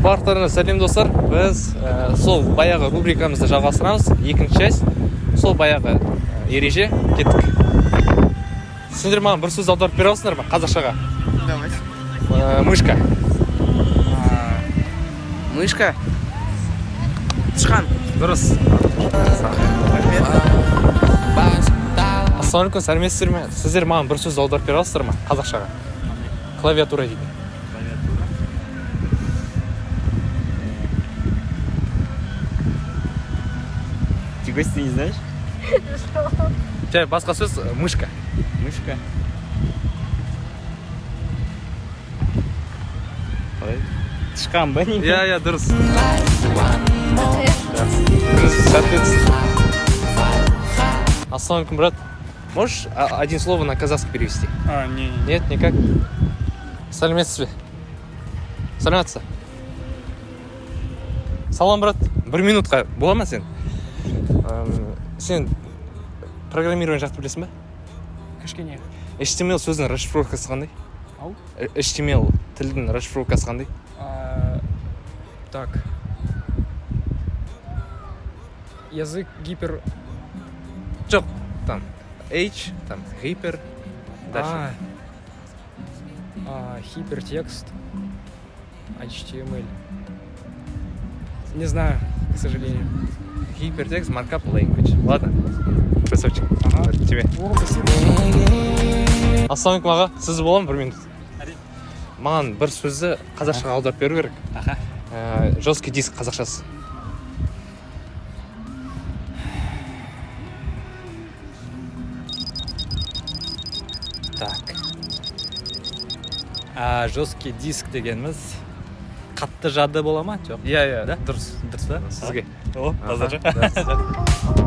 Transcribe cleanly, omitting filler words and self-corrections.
Барлықтарыңа сәлем достар. Біз сол баяғы рубрикамызды жалғастырамыз. Екінші часть. Сол баяғы ереже кеттік. Сендер маған бір сөз аударып бере аласыңдар ма қазақшаға? Давай. Мышка. Мышка. Тышқан. Дұрыс. Ассалаумалейкум, сәлеметсіздер ме? Сіздер маған бір сөз аударып бере аласыздар ма қазақшаға? Клавиатура дейді. Чего ты не знаешь? Жай басқа сөз мышка. Мышка. Тышқан ба не? Я, дұрыс. Сәтті өтсін. Ассалаумалейкум, брат. Можешь один слово на казахский перевести? Не. Нет, никак. Сәлеметсіз бе? Сәлеметсіз. Салам, брат. 1 минутқа бола ма сен? Сен программирование жақты білесің ба? Кішкене. HTML сөздің расшифровкасы қандай? Ау? HTML тілдің расшифровкасы қандай? Так. Язык гипер... Жоқ, там H, там гипер. Дальше. Хипертекст. HTML. Не знаю, к сожалению. Hypertext Markup Language. Ладно. Красавчик. Ага. Тебе. О, спасибо. Ассалаумалейкум аға. Сізді боламын 1 минут. Маған бір сөзді қазақшаға аударып беру керек. Аха. Жесткий диск қазақшасы. Так. Жесткий диск дегеніміз қатты жады бола ма? Жоқ. Иә, Да? дұрыс. Дұрыс па? Сізге. О, таза. Аха,